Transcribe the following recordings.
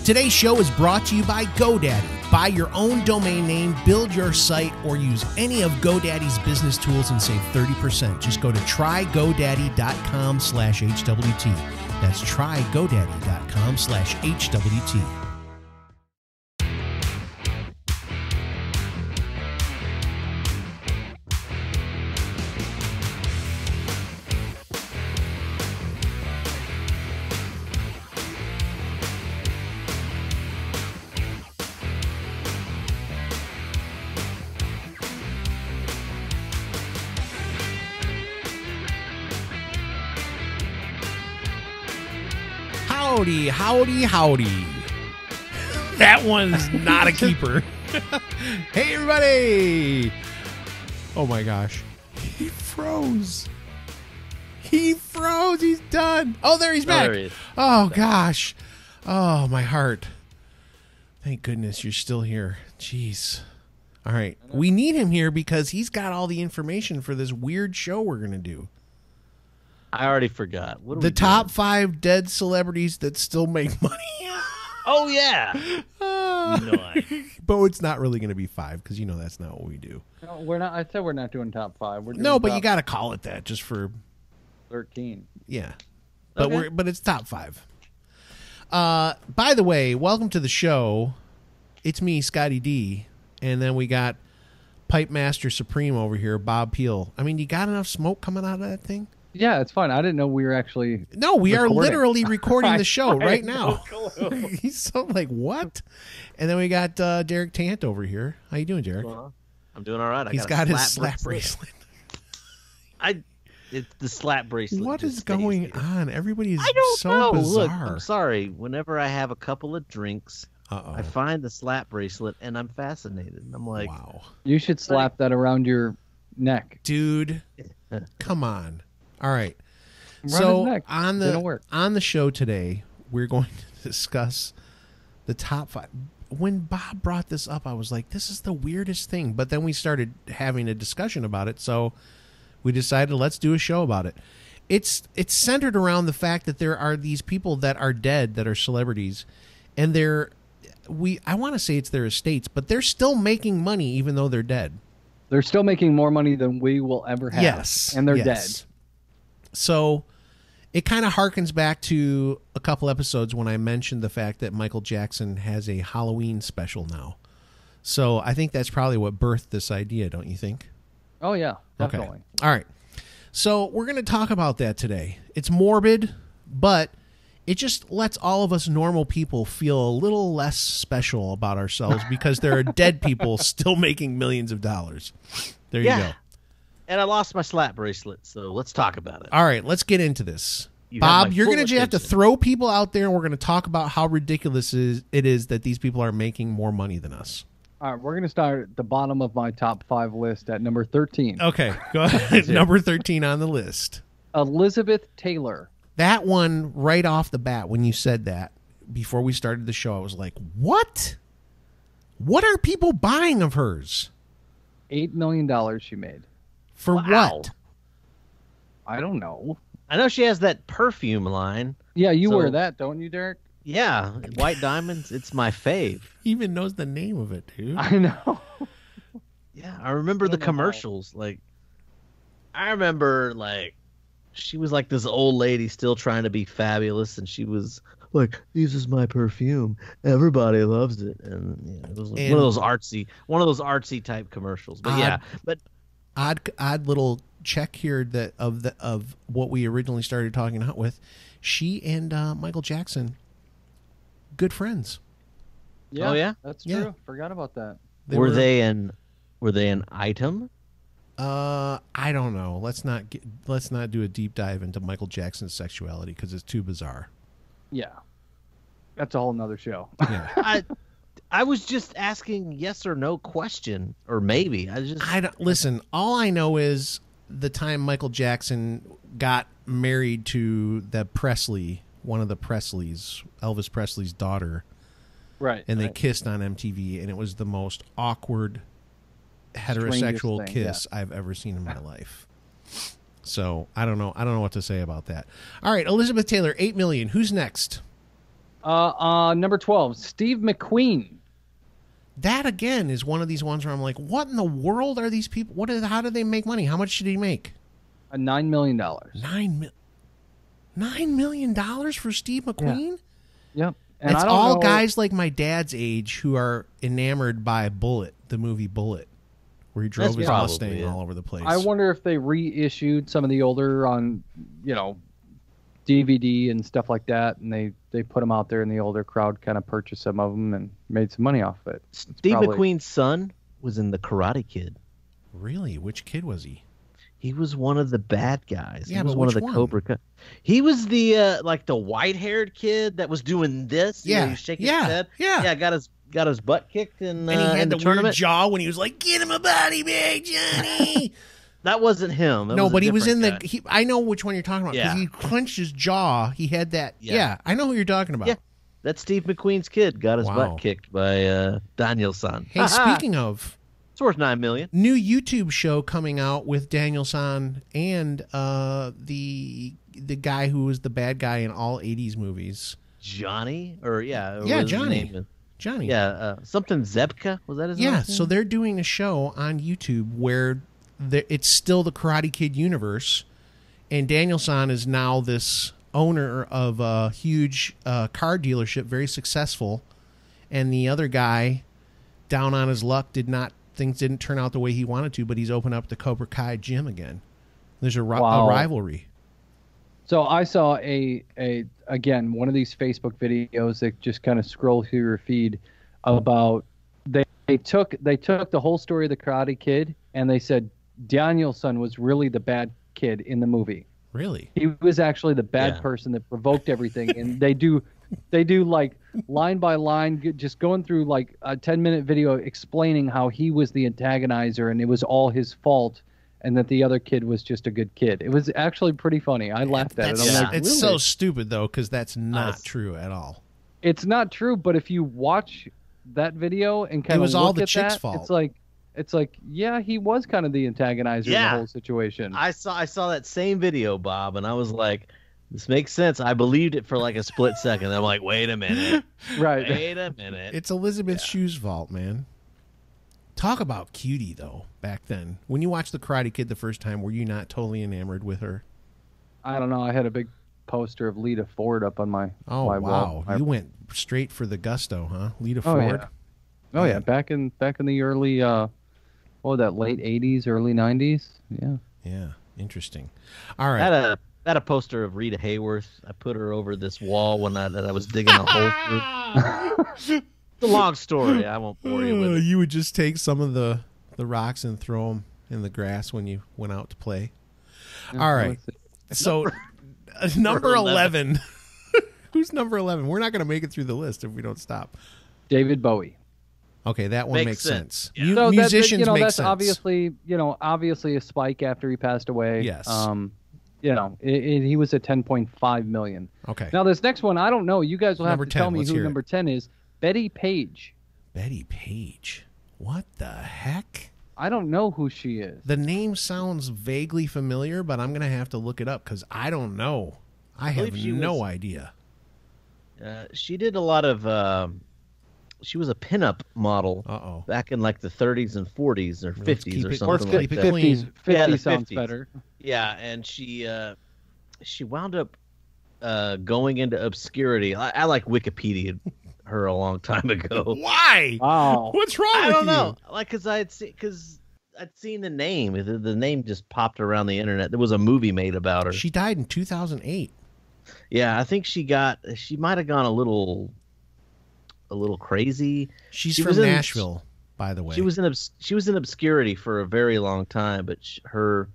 Today's show is brought to you by GoDaddy. Buy your own domain name, build your site, or use any of GoDaddy's business tools and save 30%. Just go to trygodaddy.com/HWT. That's trygodaddy.com/HWT. Howdy, howdy, howdy. That one's not a keeper. Hey, everybody. Oh, my gosh. He froze. He froze. He's done. Oh, there he's back. There he is. Oh, gosh. Oh, my heart. Thank goodness you're still here. Jeez. All right. We need him here because he's got all the information for this weird show we're going to do. I already forgot. What are the we top doing? 5 dead celebrities that still make money. Oh, yeah. But it's not really going to be 5 because, that's not what we do. No, we're not. I said we're not doing top 5. We're doing no, but you got to call it that just for 13. Yeah. Okay. But it's top 5. By the way, welcome to the show. It's me, Scotty D, and then we got Pipe Master Supreme over here, Bob Peel. I mean, you got enough smoke coming out of that thing? Yeah, it's fine. I didn't know we were actually. No, we recording. are literally recording the show right now. No. He's so like, what? And then we got Derek Tant over here. How you doing, Derek? I'm doing all right. He's got his slap bracelet. It's the slap bracelet. What is going on? Everybody's I don't so know. bizarre. Look, I'm sorry. Whenever I have a couple of drinks, I find the slap bracelet and I'm fascinated. I'm like, wow. You should slap that around your neck, dude. Come on. All right. Around So his neck. on the show today, we're going to discuss the top 5. When Bob brought this up, I was like, this is the weirdest thing. But then we started having a discussion about it, so we decided let's do a show about it. It's centered around the fact that there are these people that are dead that are celebrities, and I want to say it's their estates, but they're still making money even though they're dead. They're still making more money than we will ever have. Yes. And they're dead. So it kind of harkens back to a couple episodes when I mentioned the fact that Michael Jackson has a Halloween special now. So I think that's probably what birthed this idea, don't you think? Oh, yeah, definitely. Okay. All right. So we're going to talk about that today. It's morbid, but it just lets all of us normal people feel a little less special about ourselves because there are dead people still making millions of dollars. There you go. And I lost my slap bracelet, so let's talk about it. All right, let's get into this. Bob, you're going to have to throw people out there, and we're going to talk about how ridiculous it is that these people are making more money than us. All right, we're going to start at the bottom of my top 5 list at number 13. Okay, go ahead. Number 13 on the list. Elizabeth Taylor. That one, right off the bat, when you said that, before we started the show, I was like, what? What are people buying of hers? $8 million she made. For what? I don't know. I know she has that perfume line. Yeah, you wear that, don't you, Derek? Yeah, White Diamonds. It's my fave. He even knows the name of it, dude. I know. Yeah, I remember the commercials. Like, I remember, like, she was like this old lady still trying to be fabulous, and she was like, "This is my perfume. Everybody loves it." And it was one of those artsy type commercials. But odd little check here that of what we originally started talking out with. She and Michael Jackson, good friends. Yeah, oh yeah, that's true. Yeah. Forgot about that. Were they an item? I don't know. Let's not do a deep dive into Michael Jackson's sexuality because it's too bizarre. Yeah, that's a whole nother show. Yeah. I was just asking yes or no question, or maybe I don't listen. All I know is the time Michael Jackson got married to one of the Presleys, Elvis Presley's daughter, right? And they kissed on MTV, and it was the most awkward heterosexual kiss I've ever seen in my life. So I don't know what to say about that. All right, Elizabeth Taylor, $8 million. Who's next? Number 12, Steve McQueen. That again is one of these ones where I'm like, what in the world are these people? How did they make money? How much did he make? $9 million. $9 million for Steve McQueen? Yeah. Yep. And it's I don't all know, guys like my dad's age who are enamored by Bullet, the movie Bullet, where he drove his Mustang all over the place. I wonder if they reissued some of the older on, DVD and stuff like that, and they put them out there, and the older crowd kind of purchased some of them and made some money off of it. Steve McQueen's son was in The Karate Kid. Really? Which kid was he? He was one of the bad guys. Yeah, he was but one of which the one? Cobra Kai. He was the the white-haired kid that was doing this. Yeah, he was shaking his head. Yeah. Got his butt kicked in. And he had in the tournament. weird jaw when he was like, "Get him a body bag, Johnny." That wasn't him. No, but he was in guy. I know which one you're talking about because he clenched his jaw. He had that. Yeah, I know who you're talking about. Yeah, that's Steve McQueen's kid. Got his butt kicked by Daniel-san. Hey, speaking of, it's worth $9 million. New YouTube show coming out with Daniel-san and the guy who was the bad guy in all '80s movies. Johnny, Johnny. Johnny. Yeah, something Zebka, was that his name? Yeah, so they're doing a show on YouTube where it's still the Karate Kid universe, and Daniel-san is now this owner of a huge car dealership, very successful, and the other guy, down on his luck, things didn't turn out the way he wanted to, but he's opened up the Cobra Kai gym again. There's a rivalry. So I saw again one of these Facebook videos that just kind of scroll through your feed about they took the whole story of the Karate Kid and they said Daniel-san was really the bad kid in the movie. Really? He was actually the bad person that provoked everything, and they do like line by line, just going through like a 10-minute video explaining how he was the antagonizer and it was all his fault. And that the other kid was just a good kid. It was actually pretty funny. I laughed at it. I'm like, it's really? so stupid though, because that's not true at all. It's not true, but if you watch that video and kind of was all look the at chick's that, fault. it's like, yeah, he was kind of the antagonizer in the whole situation. I saw that same video, Bob, and I was like, this makes sense. I believed it for like a split second. I'm like, wait a minute. Right. Wait a minute. It's Elizabeth Shue's fault, man. Talk about cutie, though, back then. When you watched The Karate Kid the first time, were you not totally enamored with her? I don't know. I had a big poster of Lita Ford up on my wow. wall. You went straight for the gusto, huh? Lita Ford? Oh, yeah. Back in the early, late 80s, early 90s. Yeah. Yeah. Interesting. All right. I had a poster of Rita Hayworth. I put her over this wall that I was digging a hole through. It's a long story. I won't bore you with it. You would just take some of the rocks and throw them in the grass when you went out to play. All right. So number 11. Who's number 11? We're not going to make it through the list if we don't stop. David Bowie. Okay, that one makes sense. Yeah. So musicians make that's sense. obviously a spike after he passed away. Yes. He was at 10.5 million. Okay. Now this next one, I don't know. You guys will have Number to 10, tell me let's who hear it. number 10 is. Betty Page. Betty Page. What the heck? I don't know who she is. The name sounds vaguely familiar, but I'm going to have to look it up because I don't know. I have no idea. She did a lot of. She was a pinup model back in like the 30s and 40s or 50s or something like that. 50 sounds 50s. better. Yeah, and she wound up going into obscurity. I like Wikipedia her a long time ago. Why? Wow. What's wrong with you? I don't know. Like, because I'd seen the name. The name just popped around the internet. There was a movie made about her. She died in 2008. Yeah, I think she might have gone a little crazy. She's from Nashville, by the way. She was in obscurity for a very long time, but her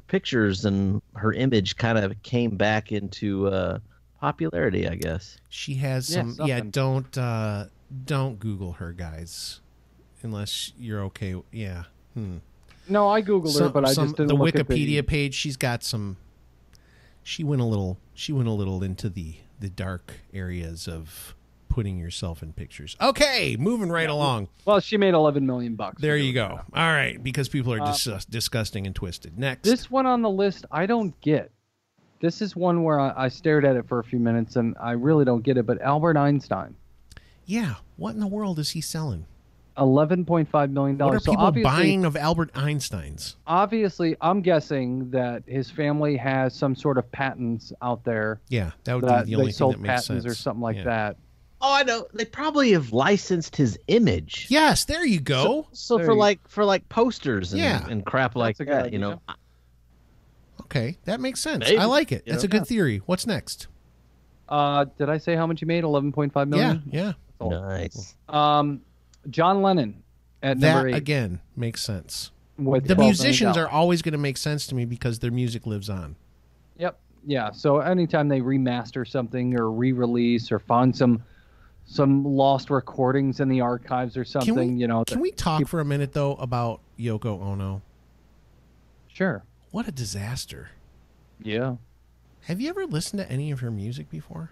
pictures and her image kind of came back into popularity, I guess. She has some. Yeah, don't Google her, guys, unless you're okay. Yeah. No, I googled her, but I just didn't the look Wikipedia at page. She's got some. She went a little into the dark areas of putting yourself in pictures. Okay, moving right along. Well, she made $11 million. There you go. All right, because people are disgusting and twisted. Next. This one on the list, I don't get. This is one where I stared at it for a few minutes and I really don't get it. But Albert Einstein, Yeah. What in the world is he selling? $11.5 million. What are So people obviously, buying of Albert Einsteins? obviously, I'm guessing that his family has some sort of patents out there Yeah, that would that be the only they thing sold that makes patents sense. or something like Yeah. that. Oh, I know. They probably have licensed his image. Yes, there you go. So There for you- like posters and, Yeah. and crap like a good that, idea. you know. Okay, that makes sense. Maybe, I like it. you That's know? a good theory. What's next? Did I say how much he made? 11.5 million. Yeah. Nice. John Lennon at That number 8. again makes sense. With The $12 million. musicians are always going to make sense to me because their music lives on. Yep. Yeah. So anytime they remaster something or re-release or find some lost recordings in the archives or something, Can we talk for a minute though about Yoko Ono? Sure. What a disaster. Yeah. Have you ever listened to any of her music before?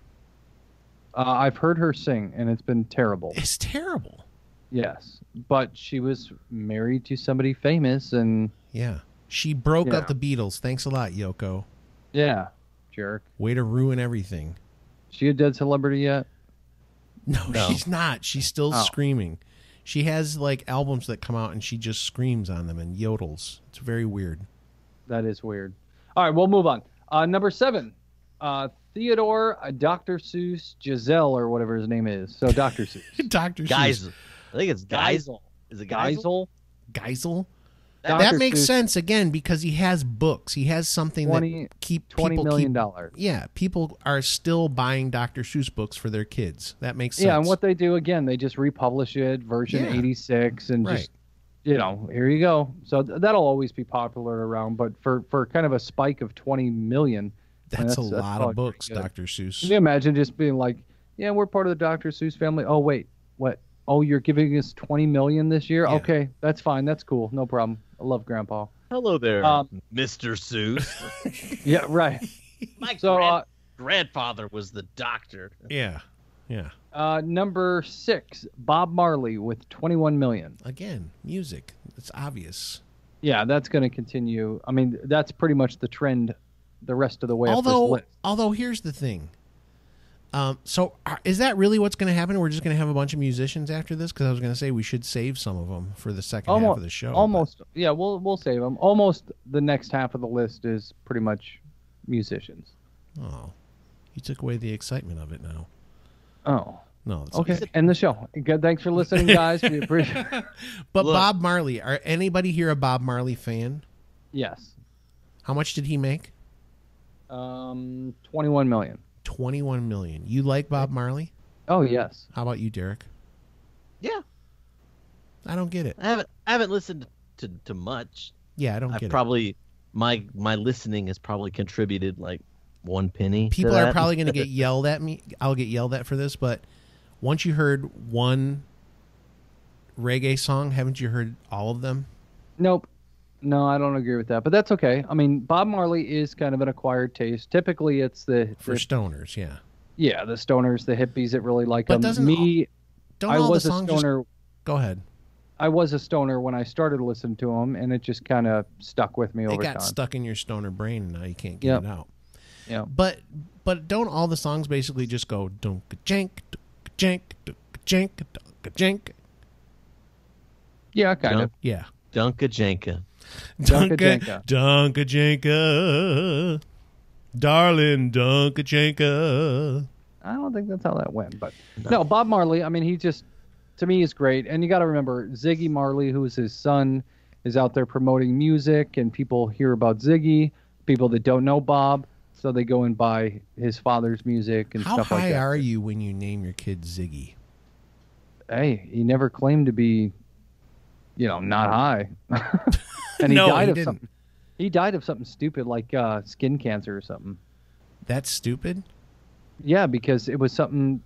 I've heard her sing, and it's been terrible. It's terrible. Yes, but she was married to somebody famous, and Yeah. She broke Yeah. up the Beatles. Thanks a lot, Yoko. yeah, jerk. Way to ruin everything. She a dead celebrity yet? No, No. she's not. She's still Oh. screaming. She has like albums that come out and she just screams on them and yodels. It's very weird. That is weird. All right, we'll move on. Number 7, Theodore Dr. Seuss Giselle, or whatever his name is. So Dr. Seuss. Dr. Geisel. Seuss. I think it's Geisel. Is it Geisel? Geisel. Dr. That makes Seuss, sense again because he has books. He has something 20 that keep $20 people million. Yeah, people are still buying Dr. Seuss books for their kids. That makes sense. Yeah, and what they do again, they just republish it, version Yeah. 86, and Right. just here you go. So that'll always be popular around, but for kind of a spike of 20 million, That's a lot probably of books, pretty good. Dr. Seuss. Can you imagine just being like, yeah, we're part of the Dr. Seuss family. Oh wait, what? Oh, you're giving us 20 million this year? Yeah. Okay, that's fine. That's cool. No problem. I love Grandpa. Hello there, Um, Mr. Seuss. Yeah, right. My So grandfather was the doctor. Yeah. Yeah. number 6, Bob Marley with 21 million. Again, music. It's obvious. Yeah, that's going to continue. I mean, that's pretty much the trend the rest of the way up this list. Although here's the thing. Is that really what's going to happen? We're just going to have a bunch of musicians after this? Because I was going to say we should save some of them for the second half of the show. Almost. Yeah, we'll save them. Almost the next half of the list is pretty much musicians. Oh, you took away the excitement of it now. Oh. No. It's Okay. End the show. Good. Thanks for listening, guys. We appreciate it. But Look. Bob Marley, are anybody here a Bob Marley fan? Yes. How much did he make? 21 million. 21 million. You like Bob Marley? Oh, yes. How about you, Derek? Yeah, I don't get it. I haven't listened to much. Yeah, I don't I've get probably my listening has probably contributed like 1 penny. it. People to are that. probably going to get yelled at me. I'll get yelled at for this, but once you heard one reggae song, haven't you heard all of them? Nope. No, I don't agree with that, but that's okay. I mean, Bob Marley is kind of an acquired taste. Typically, it's the stoners, yeah. yeah, the stoners, the hippies that really like But them. doesn't Don't I all was the a songs just... stoner. Go ahead. I was a stoner when I started listening to them, and it just kind of stuck with me It over got time. stuck in your stoner brain, and now you can't get Yep. it out. Yeah. But don't all the songs basically just go dunk jank jank jank jank? Yeah, kind of. Yeah. Dunkajanka. Dunkajanka. Dunkajanka. Darling Dunkajanka. I don't think that's how that went, but no, Bob Marley. I mean, he just to me is great, and you got to remember Ziggy Marley, who is his son, is out there promoting music, and people hear about Ziggy. People that don't know Bob, so they go and buy his father's music and How stuff like high that. are you when you name your kid Ziggy? Hey, he never claimed to be, not high, and he No, died he of didn't. something. He died of something stupid like skin cancer or something. That's stupid. Yeah, because it was something,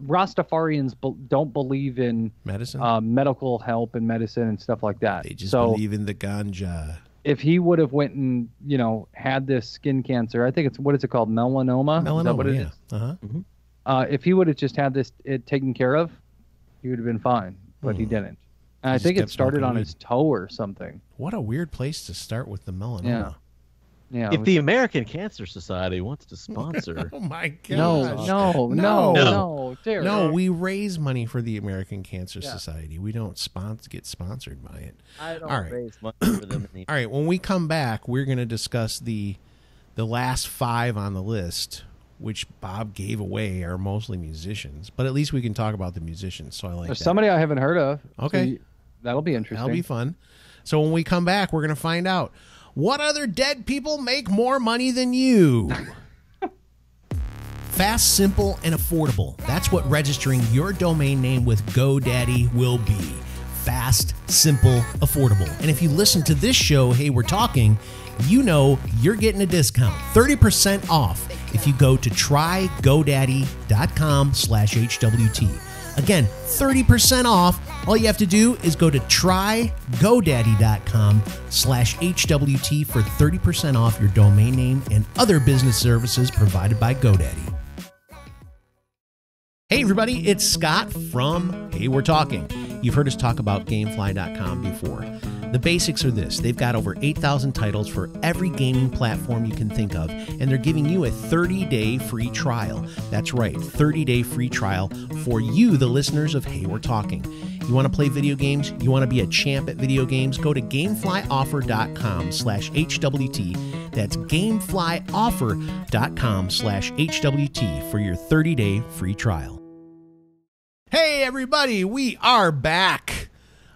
Rastafarians don't believe in Medicine? medical help and medicine and stuff like that. They just so believe in the ganja. if he would have went and, had this skin cancer, I think what is it called? Melanoma? Is that Melanoma, what it yeah. is? Uh-huh. If he would have just had it taken care of, he would have been fine, but he didn't. And I just think it kept started smoking on weed. his toe or something. What a weird place to start with the melanoma. Yeah. Yeah. If the American Cancer Society wants to sponsor, Oh my god! No, Derek. No, we raise money for the American Cancer Society. We don't get sponsored by it. I don't All right. raise money for them. All right, when we come back, we're going to discuss the last 5 on the list, which Bob gave away are mostly musicians. But at least we can talk about the musicians, so I like There's that. somebody I haven't heard of. Okay. So that'll be interesting. That'll be fun. So when we come back, we're going to find out what other dead people make more money than you. Fast, simple, and affordable. That's what registering your domain name with GoDaddy will be. Fast, simple, affordable. And if you listen to this show, Hey, We're Talking, you know you're getting a discount, 30% off if you go to trygodaddy.com/HWT. Again, 30% off. All you have to do is go to trygodaddy.com/HWT for 30% off your domain name and other business services provided by GoDaddy. Hey everybody, it's Scott from Hey We're Talking. You've heard us talk about Gamefly.com before. The basics are this. They've got over 8,000 titles for every gaming platform you can think of, and they're giving you a 30-day free trial. That's right, 30-day free trial for you, the listeners of Hey We're Talking. You want to play video games? You want to be a champ at video games? Go to gameflyoffer.com/HWT. That's gameflyoffer.com/HWT for your 30-day free trial. Hey everybody, we are back.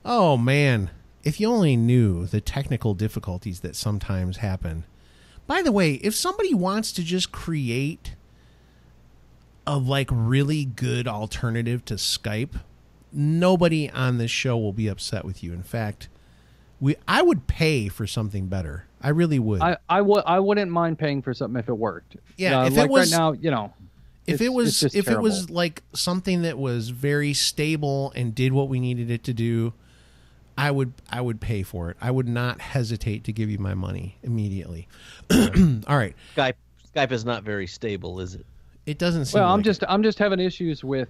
Oh man, if you only knew the technical difficulties that sometimes happen. By the way, if somebody wants to just create a really good alternative to Skype, nobody on this show will be upset with you. In fact, I would pay for something better. I really would. I wouldn't mind paying for something if it worked. Yeah, if it was right now, if it was terrible. like something that was very stable and did what we needed it to do, I would pay for it. I would not hesitate to give you my money immediately. All right. Skype is not very stable, is it? It doesn't seem. Well, like I'm just having issues with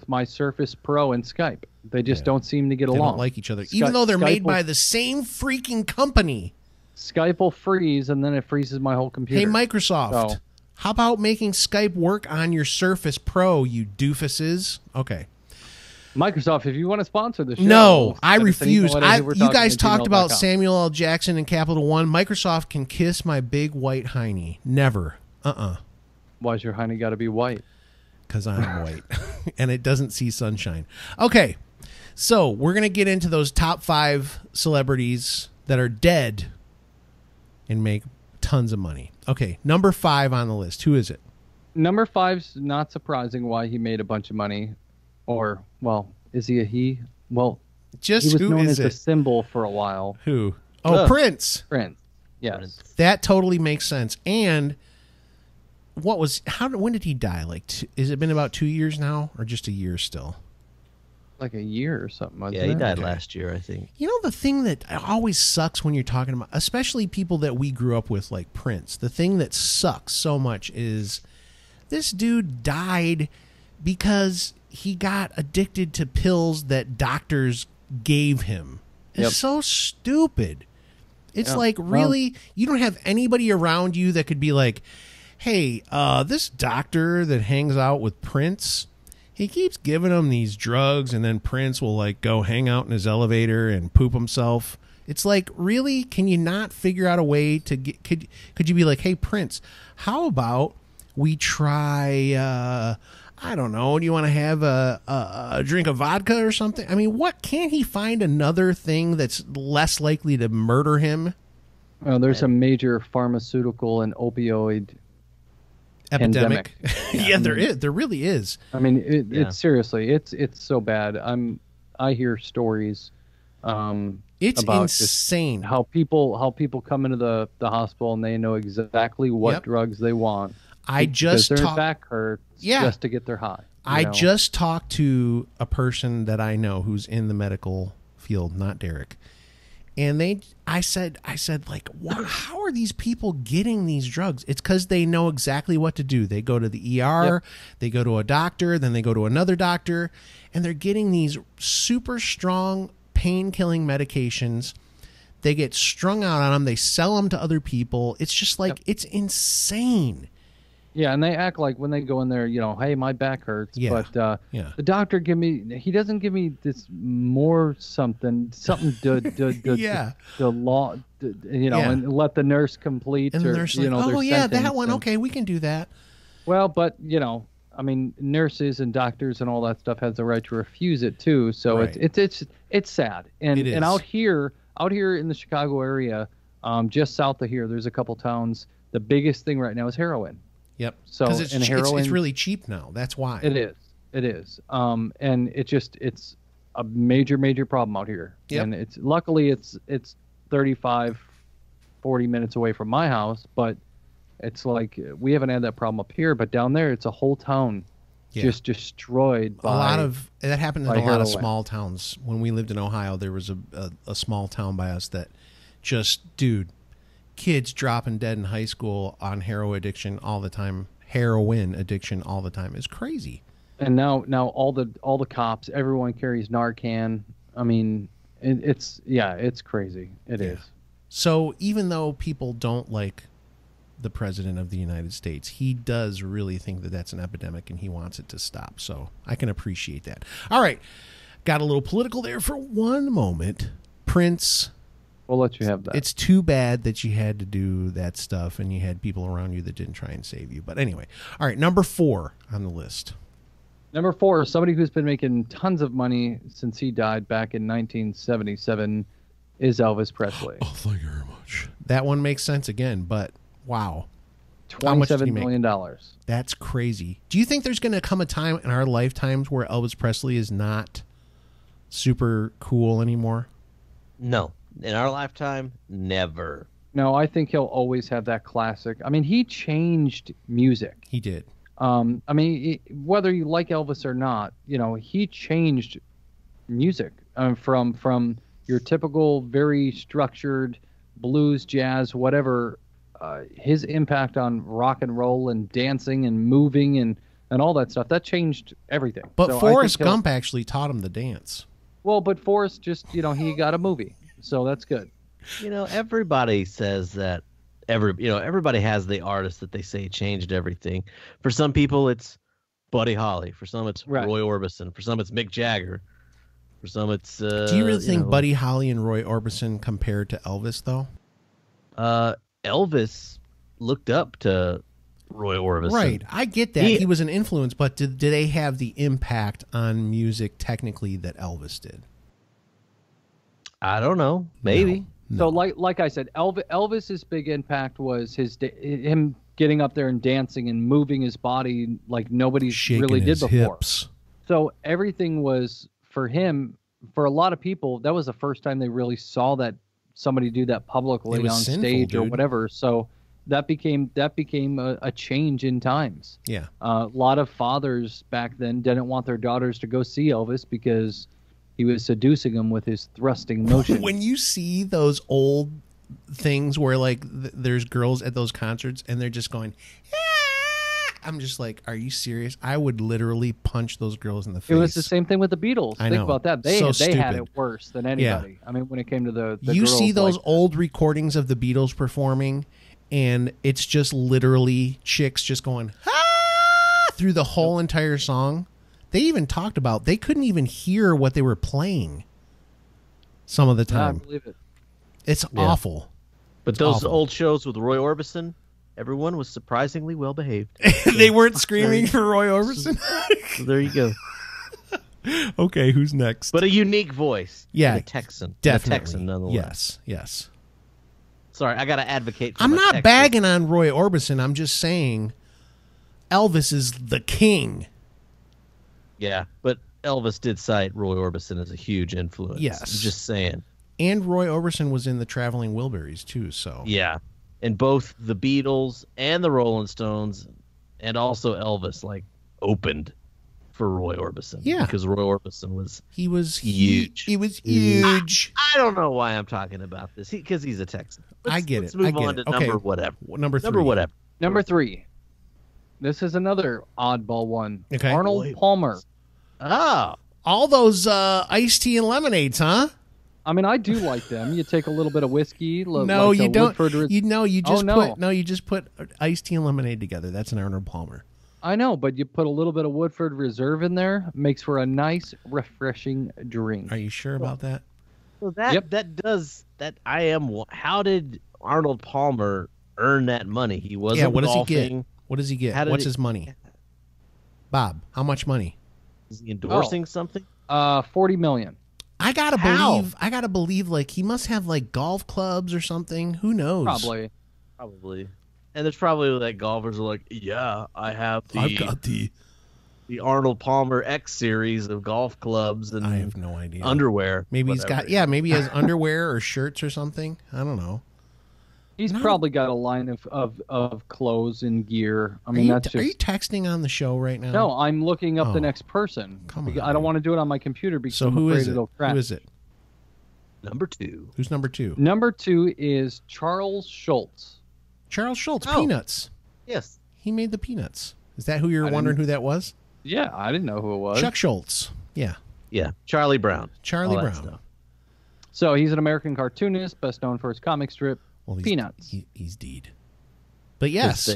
my Surface Pro and Skype. They just don't seem to get along. They don't like each other, even though they're made by the same freaking company. Skype will freeze, and then it freezes my whole computer. Hey, Microsoft, how about making Skype work on your Surface Pro, you doofuses? Okay. Microsoft, if you want to sponsor the show. No, I refuse. You guys at talked about gmail.com. Samuel L. Jackson and Capital One. Microsoft can kiss my big white hiney. Never. Why's your hiney got to be white? Because I'm white. And it doesn't see sunshine. Okay. So we're going to get into those top 5 celebrities that are dead and make tons of money. Okay. Number 5 on the list. Who is it? Number 5's not surprising why he made a bunch of money. Or, well, is he a he? Well, just he was who known is as it? a symbol for a while. Who? Oh, Prince. Prince. Yes. That totally makes sense. And when did he die? Has it been about 2 years now, or just a year still? Like a year or something. Yeah, he died last year, I think. You know, the thing that always sucks when you're talking about, especially people that we grew up with, like Prince, the thing that sucks so much is this dude died because he got addicted to pills that doctors gave him. It's so stupid. It's really, you don't have anybody around you that could be like, hey, this doctor that hangs out with Prince, he keeps giving him these drugs, and then Prince will go hang out in his elevator and poop himself. It's like, really? Can you not figure out a way to get? Could you be like, hey, Prince, how about we try? I don't know. Do you want to have a drink of vodka or something? I mean, what? Can't he find another thing that's less likely to murder him? There's a major pharmaceutical and opioid epidemic. Yeah, there is. There really is. I mean, it's seriously, it's so bad. I hear stories. It's about insane how people come into the hospital and they know exactly what drugs they want. I just their back hurts just to get their high. I just talked to a person that I know who's in the medical field, not Derek. And I said, how are these people getting these drugs? It's because they know exactly what to do. They go to the ER, they go to a doctor, then they go to another doctor, and they're getting these super strong pain-killing medications They get strung out on them. They sell them to other people. It's just like, it's insane. Yeah, and they act like when they go in there, hey, my back hurts. Yeah. But the doctor he doesn't give me this more something yeah. And let the nurse complete. And the or, nurse like, their yeah, that sentence. one. And, Okay, we can do that. well, but, I mean, nurses and doctors and all that stuff has the right to refuse it too. So Right. it's sad. And It is. and out here in the Chicago area, just south of here, there's a couple towns. The biggest thing right now is heroin. Yep. So Because it's heroin, really cheap now. That's why. It is. And it's a major problem out here. Yep. And luckily it's 35, 40 minutes away from my house, but it's like we haven't had that problem up here. But down there, it's a whole town just destroyed by that happened in a lot heroin. of small towns. When we lived in Ohio, there was a small town by us that just, kids dropping dead in high school on heroin addiction all the time. Heroin addiction all the time is crazy. And now all the cops, everyone carries Narcan. I mean, it's crazy. It is. So even though people don't like the president of the United States, he does really think that that's an epidemic and he wants it to stop. So I can appreciate that. All right. Got a little political there for one moment. Prince. We'll let you have that. It's too bad that you had to do that stuff and you had people around you that didn't try and save you. But anyway. All right. Number 4 on the list. Number 4, somebody who's been making tons of money since he died back in 1977 is Elvis Presley. Oh, thank you very much. That one makes sense again, but wow. $27 million. That's crazy. Do you think there's going to come a time in our lifetimes where Elvis Presley is not super cool anymore? No. In our lifetime, never. No, I think he'll always have that classic. I mean, he changed music. He did. I mean, whether you like Elvis or not, he changed music from your typical, very structured blues, jazz, whatever. His impact on rock and roll and dancing and moving and all that stuff, that changed everything. But So Forrest Gump actually taught him the dance. Well, but Forrest just, he got a movie, so that's good. Everybody says that. Everybody has the artist that they say changed everything. For some people, it's Buddy Holly. For some, it's Roy Orbison. For some, it's Mick Jagger. For some, it's. Do you really think Buddy Holly and Roy Orbison compared to Elvis, though? Elvis looked up to Roy Orbison. Right, I get that. He was an influence, but did they have the impact on music technically that Elvis did? I don't know. Maybe. No. So like I said, Elvis's big impact was him getting up there and dancing and moving his body like nobody really did before. Hips. So everything was for him. For a lot of people, that was the first time they really saw that somebody do that publicly on stage or whatever. So that became a change in times. Yeah. A lot of fathers back then didn't want their daughters to go see Elvis because he was seducing them with his thrusting motion. When you see those old things where like there's girls at those concerts and they're just going, I'm just like, are you serious? I would literally punch those girls in the face. It was the same thing with the Beatles. I Think know. about that. They had it worse than anybody. Yeah. I mean, when it came to the you girls, see those old recordings of the Beatles performing, and it's just literally chicks just going through the whole entire song. They even talked about they couldn't even hear what they were playing some of the time. I believe it. It's awful. But those old shows with Roy Orbison, everyone was surprisingly well behaved. They weren't screaming for Roy Orbison. So there you go. Okay, who's next? But a unique voice. Yeah, a Texan. Definitely. A Texan, nonetheless. Yes. Sorry, I got to advocate for I'm not Texas. bagging on Roy Orbison. I'm just saying Elvis is the king. Yeah, but Elvis did cite Roy Orbison as a huge influence. Yes. I'm just saying. And Roy Orbison was in the Traveling Wilburys, too, so. Yeah. And both the Beatles and the Rolling Stones and also Elvis, opened for Roy Orbison. Yeah. Because Roy Orbison was huge. He was huge. I don't know why I'm talking about this. Because he's a Texan. I get let's it. move on to number whatever. Number 3. Number whatever. Number 3. This is another oddball one. Okay. Arnold Palmer. Oh. All those iced tea and lemonades, huh? I mean, I do like them. You take a little bit of whiskey. No, like you don't. Woodford You just put iced tea and lemonade together. That's an Arnold Palmer. I know, but you put a little bit of Woodford Reserve in there, makes for a nice, refreshing drink. Are you sure about that? So how did Arnold Palmer earn that money? He wasn't What does golfing. he get? What does he get? What's his money? Bob, how much money? Is he endorsing something? $40 million. I gotta believe like he must have like golf clubs or something. Who knows? Probably. And there's probably like golfers who are like, yeah, I've got the Arnold Palmer X series of golf clubs and I have no idea. Underwear. Maybe maybe he has underwear or shirts or something. I don't know. He's probably got a line of clothes and gear. I mean, are you texting on the show right now? No, I'm looking up the next person. Come on, I don't want to do it on my computer because I'm who afraid is it? it'll crash. Who is it? Number 2. Who's number 2? Number 2 is Charles Schultz. Charles Schultz, Peanuts. Yes. He made the Peanuts. Is that who you're wondering who that was? Yeah, I didn't know who it was. Chuck Schultz. Yeah. Yeah. Charlie Brown. Charlie Brown. So he's an American cartoonist, best known for his comic strip, Peanuts. He's deed. But yes.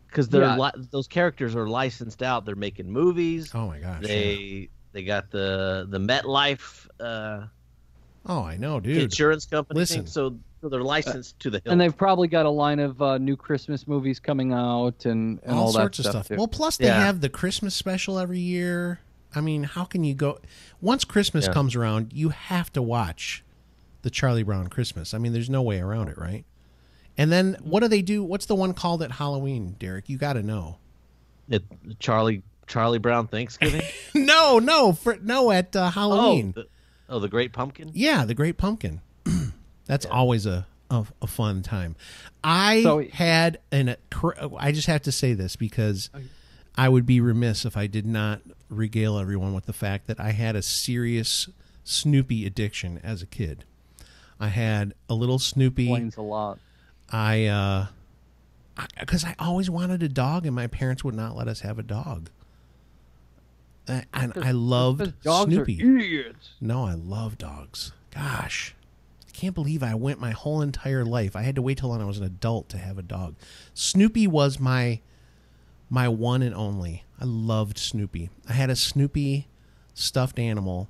Because those characters are licensed out. They're making movies. Oh, my gosh. They got the MetLife I know, dude. insurance company. Listen. So they're licensed to the hill. And they've probably got a line of new Christmas movies coming out and all sorts that of stuff. too. Well, plus they have the Christmas special every year. I mean, how can you go? Once Christmas comes around, you have to watch the Charlie Brown Christmas. I mean, there's no way around it, right? And then what do they do? What's the one called at Halloween, Derek? You got to know. Charlie Brown Thanksgiving? No, at Halloween. The Great Pumpkin? Yeah, the Great Pumpkin. That's always a fun time. I just have to say this because I would be remiss if I did not regale everyone with the fact that I had a serious Snoopy addiction as a kid. I had a little Snoopy. Explains a lot. Because I always wanted a dog, and my parents would not let us have a dog. And I loved dogs Snoopy. Are idiots. No, I love dogs. Gosh, I can't believe I went my whole entire life. I had to wait till I was an adult to have a dog. Snoopy was my one and only. I loved Snoopy. I had a Snoopy stuffed animal,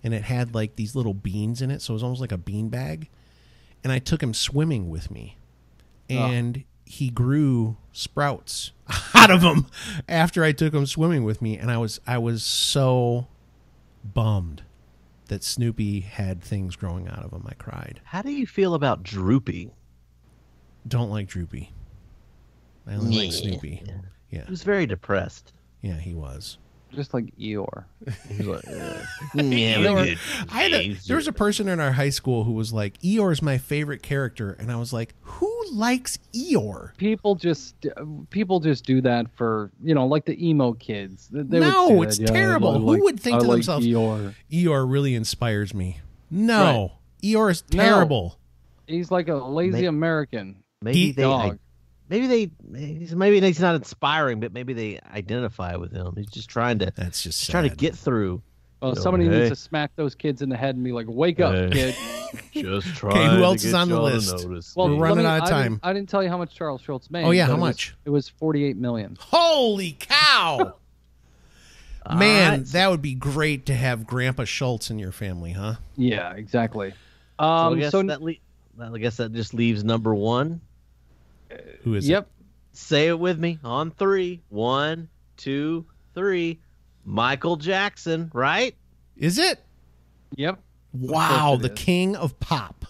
and it had like these little beans in it, so it was almost like a bean bag. And I took him swimming with me, and he grew sprouts out of him after I took him swimming with me, and I was so bummed that Snoopy had things growing out of him. I cried. How do you feel about Droopy? Don't like Droopy. I only like Snoopy. Yeah. He was very depressed. Yeah, he was. Just like Eeyore. There was a person in our high school who was like, Eeyore's my favorite character, and I was like, who likes Eeyore? People just do that for, like the emo kids. They no, would it's terrible. Who would think to themselves, Eeyore really inspires me? No, right. Eeyore is terrible. No. He's like a lazy American. Maybe he's not inspiring, but maybe they identify with him. He's just trying to. That's just trying to get through. Well, somebody needs to smack those kids in the head and be like, "Wake up, kid!" Just try. Okay, who else is on the list? Well, we're running out of time. I didn't tell you how much Charles Schultz made. Oh yeah, how much? It was $48 million. Holy cow! Man, that would be great to have Grandpa Schultz in your family, huh? Yeah, exactly. I guess that just leaves number 1. Who is it? Say it with me on 3. 1, 2, 3. Michael Jackson, right? Is it? Yep. Wow, the king of pop.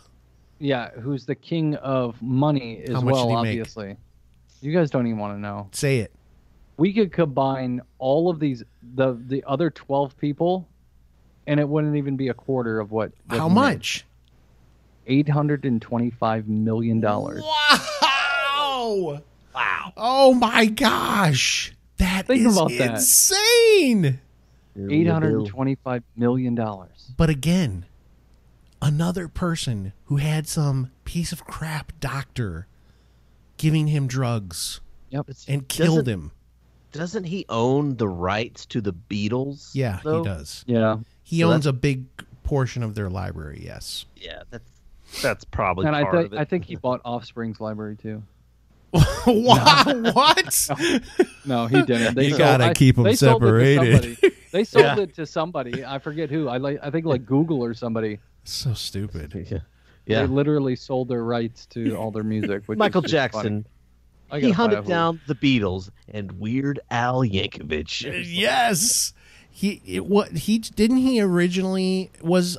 Yeah, who's the king of money as well, obviously. You guys don't even want to know. Say it. We could combine all of these, the other 12 people, and it wouldn't even be a quarter of what How much? $825 million. Wow! Oh my gosh! Think about insane! $825 million. But again, another person who had some piece of crap doctor giving him drugs and killed him. Doesn't he own the rights to the Beatles? Yeah, though? he does. Yeah. He owns a big portion of their library. Yes. Yeah, that's probably And part of it. I think he bought Offspring's library too. What? No, he didn't. You gotta keep them separated. They sold it to somebody. I forget who. I think like Google or somebody. So stupid. Yeah. They literally sold their rights to all their music. Which Michael is Jackson. He hunted down the Beatles and Weird Al Yankovic. Yes. He originally was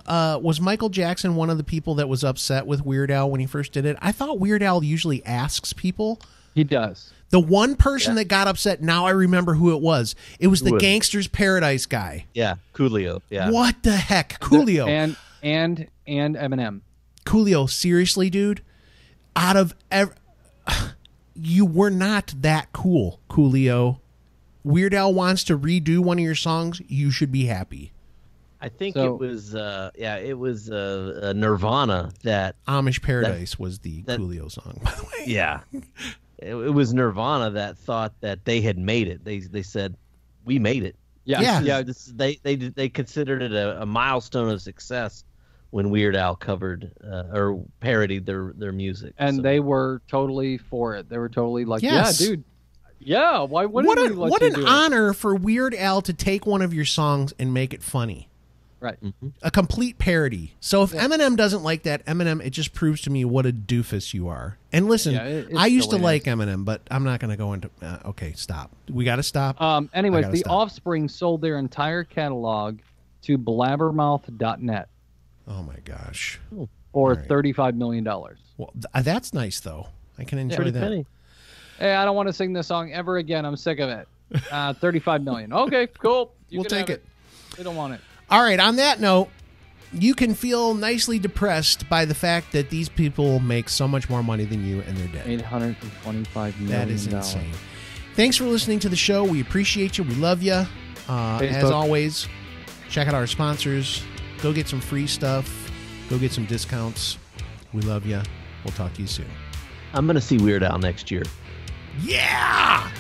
Michael Jackson one of the people that was upset with Weird Al when he first did it? I thought Weird Al usually asks people. He does. The one person that got upset, now I remember who it was. It was the Gangster's Paradise guy. Yeah, Coolio. Yeah. What the heck? Coolio. And Eminem. Coolio, seriously, dude? You were not that cool, Coolio. Weird Al wants to redo one of your songs, you should be happy. I think it was Nirvana that Amish Paradise was the Coolio song, by the way. Yeah. It was Nirvana that thought that they had made it. They said, "We made it." Yeah. They considered it a milestone of success when Weird Al covered or parodied their music. And they were totally for it. They were totally like, yeah, dude. Yeah, why wouldn't we let you do it? What an honor for Weird Al to take one of your songs and make it funny. Right. Mm-hmm. A complete parody. So if Eminem doesn't like that, Eminem, it just proves to me what a doofus you are. And listen, I used to like Eminem, but I'm not going to go into... okay, stop. We got to stop. Anyways, the Offspring sold their entire catalog to blabbermouth.net. Oh, my gosh. For $35 million. Well, that's nice, though. I can enjoy that. Penny. Hey, I don't want to sing this song ever again. I'm sick of it. $35 million. Okay, cool. We'll take it. They don't want it. All right, on that note, you can feel nicely depressed by the fact that these people make so much more money than you and they're dead. $825 million. That is insane. Thanks for listening to the show. We appreciate you. We love you. As always, check out our sponsors. Go get some free stuff. Go get some discounts. We love you. We'll talk to you soon. I'm going to see Weird Al next year. Yeah!